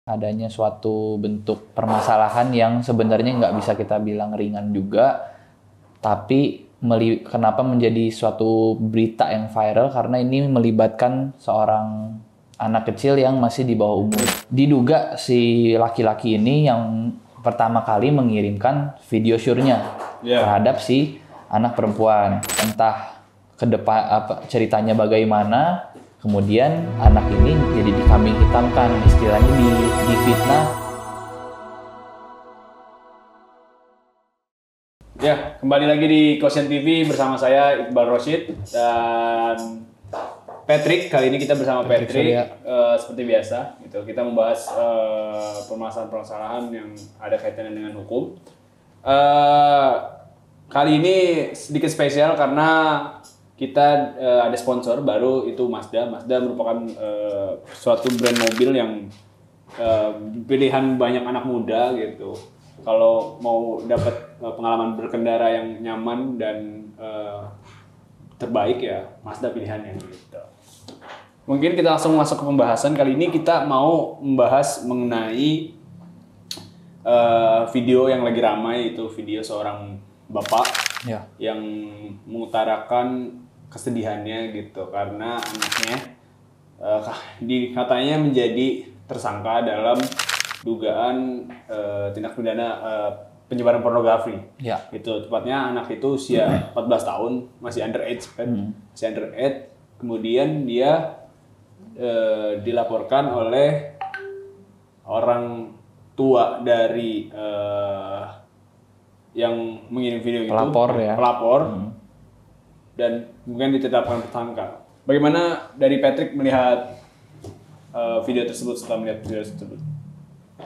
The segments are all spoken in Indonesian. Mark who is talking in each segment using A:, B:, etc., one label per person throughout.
A: adanya suatu bentuk permasalahan yang sebenarnya nggak bisa kita bilang ringan juga, tapi kenapa menjadi suatu berita yang viral karena ini melibatkan seorang anak kecil yang masih di bawah umur. Diduga si laki-laki ini yang pertama kali mengirimkan video syurnya terhadap si anak perempuan. Entah ke depan ceritanya bagaimana. Kemudian anak ini jadi dikambing hitamkan, istilahnya difitnah.
B: Ya, kembali lagi di Quotient TV bersama saya Iqbal Rosyid dan Patrick. Kali ini kita bersama Patrick seperti biasa, gitu. Kita membahas permasalahan-permasalahan yang ada kaitannya dengan hukum. Kali ini sedikit spesial karena kita ada sponsor baru, itu Mazda. Mazda merupakan suatu brand mobil yang pilihan banyak anak muda gitu. Kalau mau dapat pengalaman berkendara yang nyaman dan terbaik ya Mazda pilihannya gitu. Mungkin kita langsung masuk ke pembahasan. Kali ini kita mau membahas mengenai video yang lagi ramai, itu video seorang bapak yang mengutarakan kesedihannya gitu karena anaknya katanya menjadi tersangka dalam dugaan tindak pidana penyebaran pornografi. Gitu. Tepatnya anak itu usia 14 tahun, masih underage kan? Masih underage. Kemudian dia dilaporkan oleh orang tua dari yang mengirim video
A: pelapor,
B: itu, pelapor, dan kemudian ditetapkan tersangka. Bagaimana dari Patrick melihat video tersebut setelah melihat video tersebut?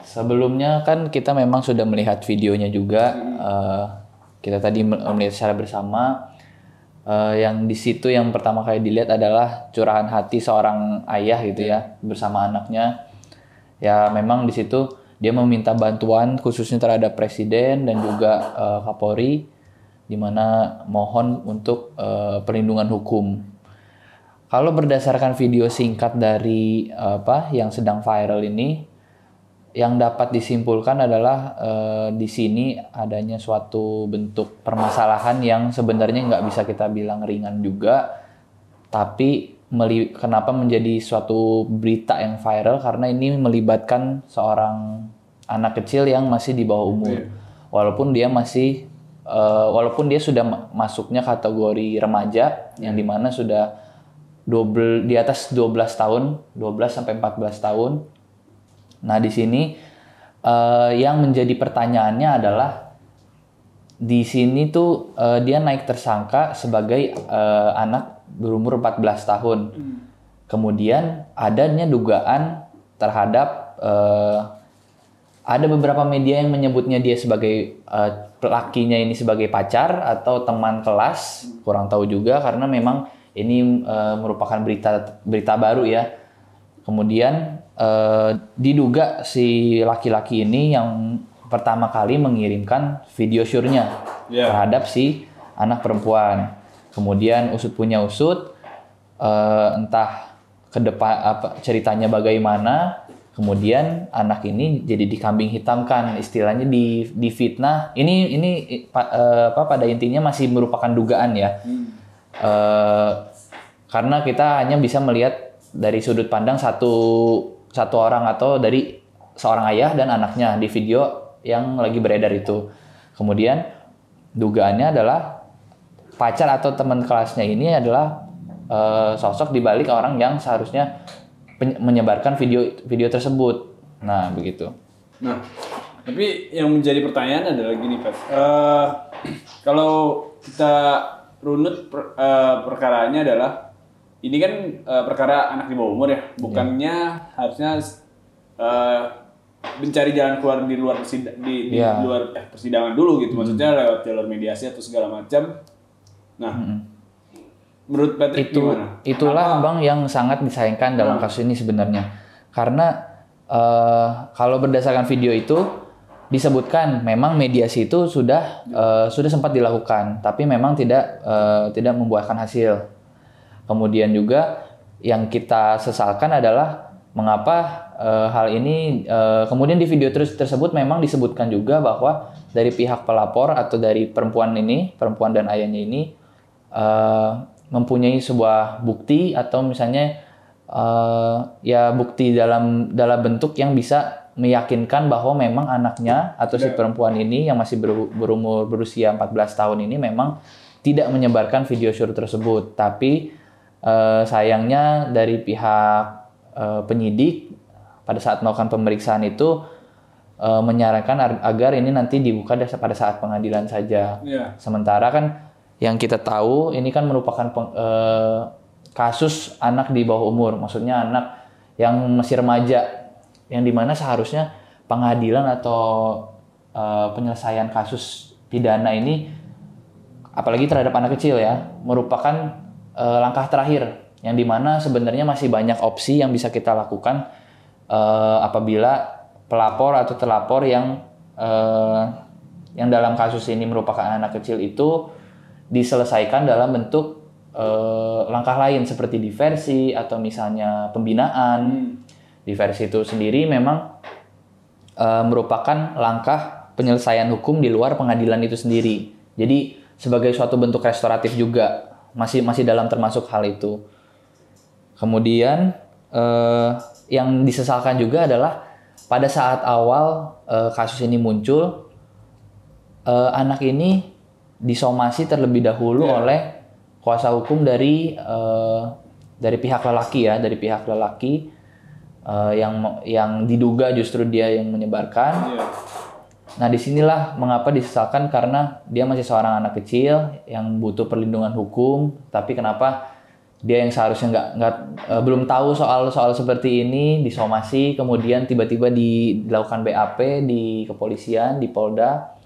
A: Sebelumnya kan kita memang sudah melihat videonya juga. Kita tadi melihat secara bersama. Yang di situ yang pertama kali dilihat adalah curahan hati seorang ayah gitu ya bersama anaknya. Ya memang di situ dia meminta bantuan khususnya terhadap presiden dan juga Kapolri, di mana mohon untuk perlindungan hukum. Kalau berdasarkan video singkat dari yang sedang viral ini, yang dapat disimpulkan adalah di sini adanya suatu bentuk permasalahan yang sebenarnya nggak bisa kita bilang ringan juga, tapi kenapa menjadi suatu berita yang viral karena ini melibatkan seorang anak kecil yang masih di bawah umur. Walaupun dia sudah masuknya kategori remaja, yang dimana sudah di atas 12 tahun, 12 sampai 14 tahun. Nah, di sini yang menjadi pertanyaannya adalah di sini tuh dia naik tersangka sebagai anak berumur 14 tahun. Kemudian adanya dugaan terhadap ada beberapa media yang menyebutnya dia sebagai lakinya ini sebagai pacar atau teman kelas, kurang tahu juga karena memang ini merupakan berita baru ya. Kemudian diduga si laki-laki ini yang pertama kali mengirimkan video syurnya terhadap si anak perempuan. Kemudian usut punya usut, entah ke depan ceritanya bagaimana. Kemudian anak ini jadi dikambing hitamkan, istilahnya difitnah. Ini pada intinya masih merupakan dugaan ya. Karena kita hanya bisa melihat dari sudut pandang satu orang atau dari seorang ayah dan anaknya di video yang lagi beredar itu. Kemudian dugaannya adalah pacar atau teman kelasnya ini adalah sosok di balik orang yang seharusnya menyebarkan video tersebut. Nah, begitu.
B: Nah, tapi yang menjadi pertanyaan adalah gini, Pak. Kalau kita runut perkaranya adalah ini kan perkara anak di bawah umur ya, bukannya harusnya mencari jalan keluar di luar luar persidangan dulu gitu, maksudnya lewat jalur mediasi atau segala macam. Nah, menurut Patrick gimana?
A: Itulah Bang yang sangat disayangkan dalam kasus ini sebenarnya, karena kalau berdasarkan video itu disebutkan memang mediasi itu sudah sempat dilakukan, tapi memang tidak membuahkan hasil. Kemudian juga yang kita sesalkan adalah Mengapa hal ini kemudian di video tersebut memang disebutkan juga bahwa dari pihak pelapor atau dari perempuan dan ayahnya ini mempunyai sebuah bukti atau misalnya ya bukti dalam bentuk yang bisa meyakinkan bahwa memang anaknya atau si perempuan ini yang masih berusia 14 tahun ini memang tidak menyebarkan video syur tersebut. Tapi sayangnya dari pihak penyidik pada saat melakukan pemeriksaan itu menyarankan agar ini nanti dibuka pada saat pengadilan saja. Sementara kan yang kita tahu ini kan merupakan kasus anak di bawah umur, maksudnya anak yang masih remaja, yang dimana seharusnya pengadilan atau penyelesaian kasus pidana ini, apalagi terhadap anak kecil ya, merupakan langkah terakhir, yang dimana sebenarnya masih banyak opsi yang bisa kita lakukan apabila pelapor atau terlapor yang dalam kasus ini merupakan anak kecil itu diselesaikan dalam bentuk langkah lain seperti diversi atau misalnya pembinaan. Diversi itu sendiri memang merupakan langkah penyelesaian hukum di luar pengadilan itu sendiri. Jadi sebagai suatu bentuk restoratif juga masih dalam termasuk hal itu. Kemudian yang disesalkan juga adalah pada saat awal kasus ini muncul, anak ini disomasi terlebih dahulu oleh kuasa hukum dari pihak lelaki yang diduga justru dia yang menyebarkan. Nah, disinilah mengapa disesalkan, karena dia masih seorang anak kecil yang butuh perlindungan hukum, tapi kenapa dia yang seharusnya belum tahu soal seperti ini disomasi, kemudian tiba-tiba dilakukan BAP di kepolisian, di Polda,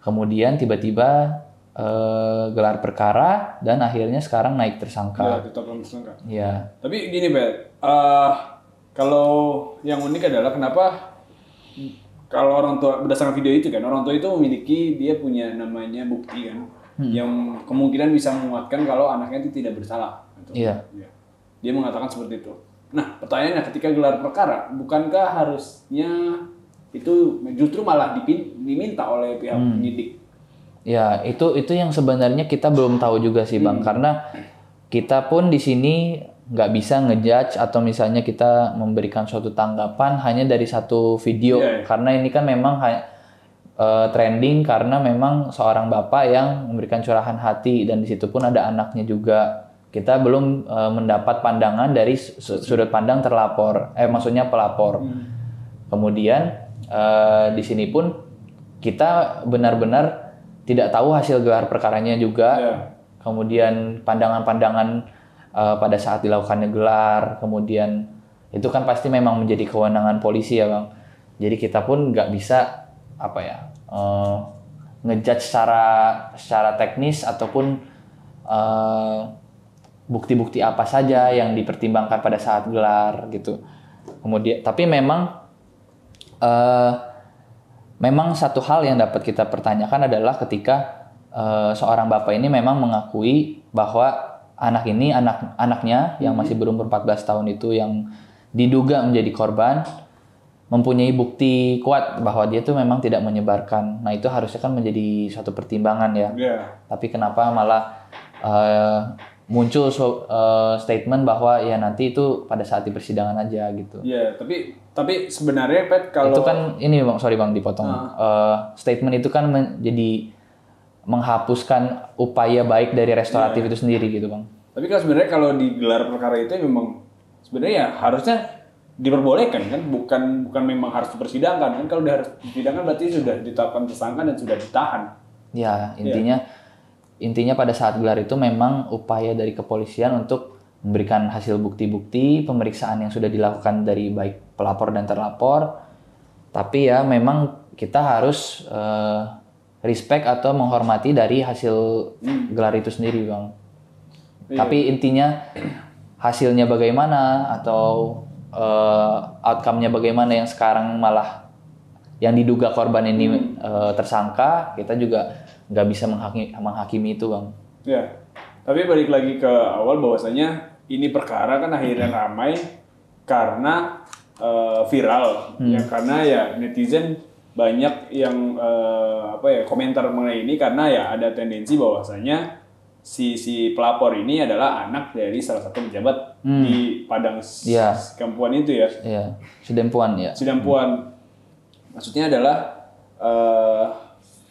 A: kemudian tiba-tiba gelar perkara dan akhirnya sekarang naik tersangka.
B: Ditetapkan tersangka.
A: Iya.
B: Tapi gini, Bet, kalau yang unik adalah kenapa kalau orang tua, berdasarkan video itu kan, orang tua itu memiliki, dia punya namanya bukti kan, yang kemungkinan bisa menguatkan kalau anaknya itu tidak bersalah.
A: Iya.
B: Dia mengatakan seperti itu. Nah, pertanyaannya ketika gelar perkara, bukankah harusnya itu justru malah diminta oleh pihak penyidik?
A: Ya, itu yang sebenarnya kita belum tahu juga sih, Bang. Karena kita pun di sini nggak bisa ngejudge atau misalnya kita memberikan suatu tanggapan hanya dari satu video. Karena ini kan memang trending karena memang seorang bapak yang memberikan curahan hati, dan di situ pun ada anaknya juga. Kita belum mendapat pandangan dari sudut pandang terlapor, maksudnya pelapor. Kemudian di sini pun kita benar-benar tidak tahu hasil gelar perkaranya juga. Kemudian pandangan-pandangan pada saat dilakukannya gelar, kemudian itu kan pasti memang menjadi kewenangan polisi ya, Bang. Jadi kita pun nggak bisa ngejudge secara teknis ataupun bukti-bukti apa saja yang dipertimbangkan pada saat gelar gitu. Kemudian tapi memang satu hal yang dapat kita pertanyakan adalah ketika seorang bapak ini memang mengakui bahwa anaknya yang masih berumur 14 tahun itu yang diduga menjadi korban mempunyai bukti kuat bahwa dia tuh memang tidak menyebarkan. Nah, itu harusnya kan menjadi suatu pertimbangan ya. Tapi kenapa malah muncul statement bahwa ya nanti itu pada saat di persidangan aja gitu.
B: Iya, tapi sebenarnya Pet, kalau
A: itu kan ini Bang, sorry Bang dipotong. Statement itu kan jadi menghapuskan upaya baik dari restoratif itu sendiri gitu, Bang.
B: Tapi kan sebenarnya kalau di gelar perkara itu memang sebenarnya ya harusnya diperbolehkan kan, bukan memang harus dipersidangkan kan. Kalau udah harus dipersidangkan berarti sudah ditetapkan tersangka dan sudah ditahan.
A: Ya, intinya pada saat gelar itu memang upaya dari kepolisian untuk memberikan hasil bukti-bukti pemeriksaan yang sudah dilakukan dari baik pelapor dan terlapor. Tapi ya memang kita harus respect atau menghormati dari hasil gelar itu sendiri, Bang. Tapi intinya hasilnya bagaimana atau outcome-nya bagaimana yang sekarang malah yang diduga korban ini tersangka, kita juga nggak bisa menghakimi itu, Bang.
B: Ya, tapi balik lagi ke awal bahwasanya ini perkara kan akhirnya ramai karena viral ya, karena ya netizen banyak yang komentar mengenai ini karena ya ada tendensi bahwasanya si pelapor ini adalah anak dari salah satu pejabat di Padang Sidempuan itu ya.
A: Iya, Sidempuan ya.
B: Sidempuan. Maksudnya adalah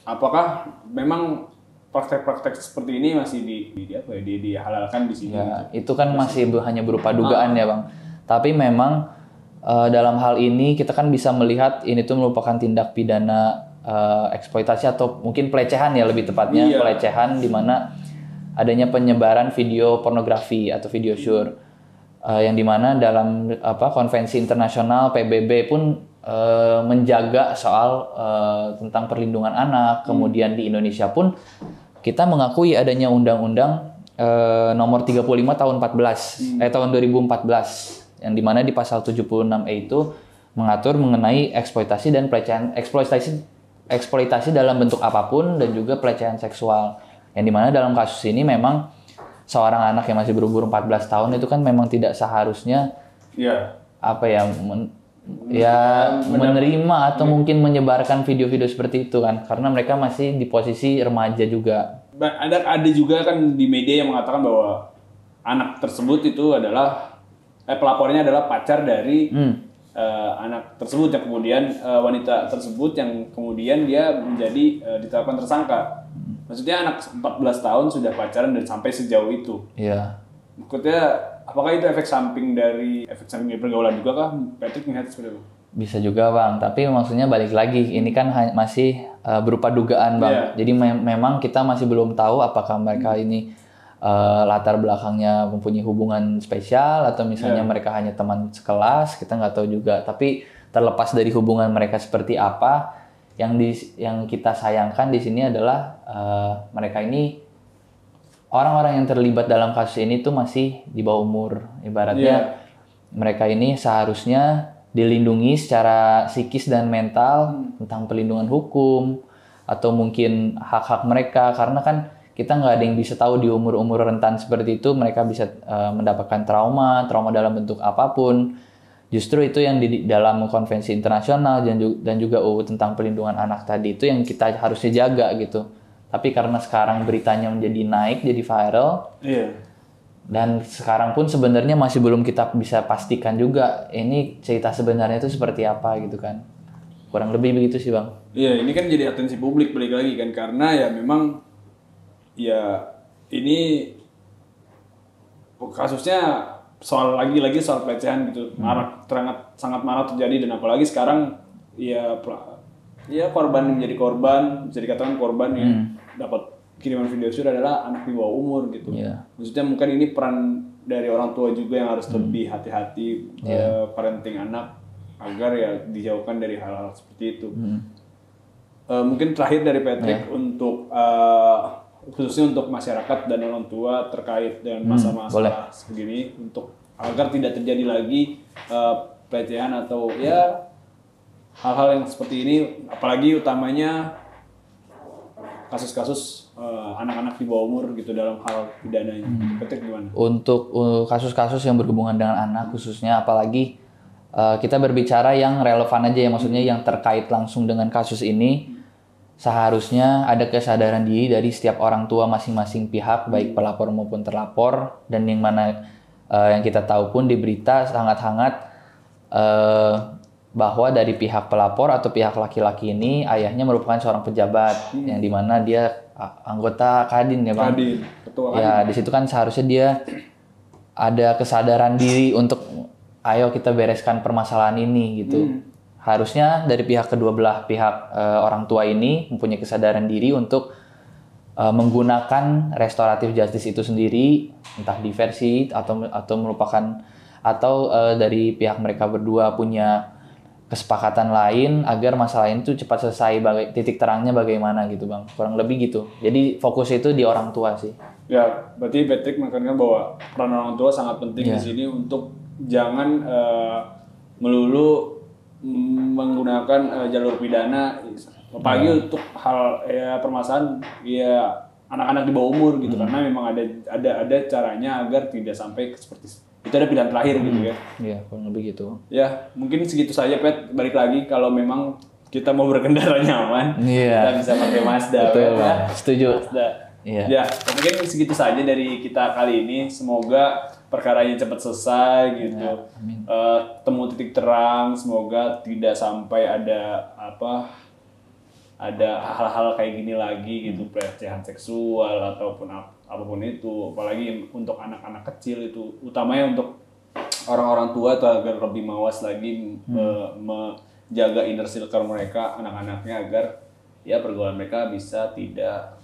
B: apakah memang praktek-praktek seperti ini masih dihalalkan di sini?
A: Ya, itu kan masih hanya berupa dugaan ya, Bang. Tapi memang dalam hal ini kita kan bisa melihat ini tuh merupakan tindak pidana eksploitasi atau mungkin pelecehan ya lebih tepatnya, pelecehan di mana adanya penyebaran video pornografi atau video sure yang dimana dalam konvensi internasional PBB pun menjaga soal tentang perlindungan anak. Kemudian di Indonesia pun kita mengakui adanya undang-undang nomor 35 tahun 2014 yang dimana di pasal 76E itu mengatur mengenai eksploitasi dan pelecehan eksploitasi dalam bentuk apapun dan juga pelecehan seksual. Yang dimana dalam kasus ini memang seorang anak yang masih berumur 14 tahun itu kan memang tidak seharusnya menerima atau mungkin menyebarkan video-video seperti itu kan, karena mereka masih di posisi remaja juga.
B: Ada juga kan di media yang mengatakan bahwa anak tersebut itu adalah pelapornya adalah pacar dari anak tersebut yang kemudian wanita tersebut yang kemudian dia menjadi ditetapkan tersangka. Maksudnya anak 14 tahun sudah pacaran dan sampai sejauh itu.
A: Iya.
B: Maksudnya apakah itu efek samping dari pergaulan juga kah? Patrick melihat seperti itu?
A: Bisa juga, Bang, tapi maksudnya balik lagi ini kan masih berupa dugaan, Bang. Jadi memang kita masih belum tahu apakah mereka ini latar belakangnya mempunyai hubungan spesial atau misalnya mereka hanya teman sekelas, kita nggak tahu juga. Tapi terlepas dari hubungan mereka seperti apa, yang kita sayangkan di sini adalah mereka ini orang-orang yang terlibat dalam kasus ini tuh masih di bawah umur. Ibaratnya mereka ini seharusnya dilindungi secara psikis dan mental tentang perlindungan hukum atau mungkin hak-hak mereka, karena kan kita nggak ada yang bisa tahu di umur-umur rentan seperti itu mereka bisa mendapatkan trauma dalam bentuk apapun. Justru itu yang di dalam konvensi internasional dan juga UU tentang perlindungan anak tadi itu yang kita harusnya jaga gitu. Tapi karena sekarang beritanya menjadi naik, jadi viral, dan sekarang pun sebenarnya masih belum kita bisa pastikan juga ini cerita sebenarnya itu seperti apa gitu kan. Kurang lebih begitu sih, Bang.
B: Iya, ini kan jadi atensi publik balik lagi kan, karena ya memang ya ini kasusnya lagi-lagi soal pelecehan gitu. Sangat marak terjadi, dan apalagi sekarang ya korban menjadi korban, bisa dikatakan korban yang dapat kiriman video sure adalah anak di bawah umur gitu. Maksudnya mungkin ini peran dari orang tua juga yang harus lebih hati-hati parenting anak agar ya dijauhkan dari hal-hal seperti itu. Mungkin terakhir dari Patrick untuk khususnya untuk masyarakat dan orang tua terkait dengan masa-masa segini, untuk agar tidak terjadi lagi pelecehan atau ya hal-hal yang seperti ini, apalagi utamanya kasus-kasus anak-anak di bawah umur gitu dalam hal pidananya. Patrick gimana?
A: Untuk kasus-kasus yang berhubungan dengan anak khususnya, apalagi kita berbicara yang relevan aja ya, maksudnya yang terkait langsung dengan kasus ini. Seharusnya ada kesadaran diri dari setiap orang tua masing-masing pihak, baik pelapor maupun terlapor, dan yang mana yang kita tahu pun di berita sangat-sangat bahwa dari pihak pelapor atau pihak laki-laki ini ayahnya merupakan seorang pejabat yang dimana dia anggota Kadin ya, Bang.
B: Kadin, ketua Kadin.
A: Ya, di situ kan seharusnya dia ada kesadaran diri untuk ayo kita bereskan permasalahan ini gitu. Harusnya dari kedua belah pihak orang tua ini mempunyai kesadaran diri untuk menggunakan restoratif justice itu sendiri, entah diversi atau merupakan dari pihak mereka berdua punya kesepakatan lain agar masalah ini tuh cepat selesai, titik terangnya bagaimana gitu, Bang. Kurang lebih gitu. Jadi fokus itu di orang tua sih.
B: Ya, berarti Patrick menekankan bahwa peran orang tua sangat penting di sini untuk jangan melulu menggunakan jalur pidana, apalagi untuk hal permasalahan anak-anak di bawah umur gitu, karena memang ada caranya agar tidak sampai seperti itu ada pilihan terakhir gitu ya.
A: Iya, kurang lebih gitu.
B: Ya, mungkin segitu saja Pet. Balik lagi kalau memang kita mau berkendara nyaman,
A: Iya.
B: kita bisa pakai Mazda.
A: Betul,
B: Pet, ya.
A: setuju.
B: Mazda.
A: Iya.
B: Ya, mungkin segitu saja dari kita kali ini. Semoga perkaranya cepat selesai gitu.
A: Ya, amin.
B: Temu titik terang. Semoga tidak sampai ada hal-hal kayak gini lagi gitu, pelecehan seksual ataupun apapun itu. Apalagi untuk anak-anak kecil itu, utamanya untuk orang-orang tua tuh agar lebih mawas lagi menjaga inner circle mereka, anak-anaknya agar ya pergaulan mereka bisa tidak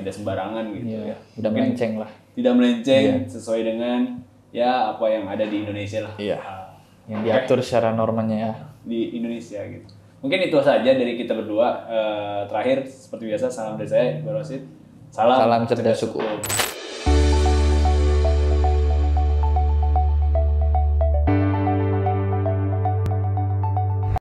B: sembarangan gitu
A: Iya,
B: ya.
A: udah
B: Mungkin
A: melenceng lah.
B: tidak melenceng sesuai dengan ya apa yang ada di Indonesia lah.
A: Iya. Yang diatur secara normanya ya.
B: Di Indonesia gitu. Mungkin itu saja dari kita berdua. Terakhir seperti biasa salam dari saya Iqbal Wasid.
A: Salam cerdas hukum.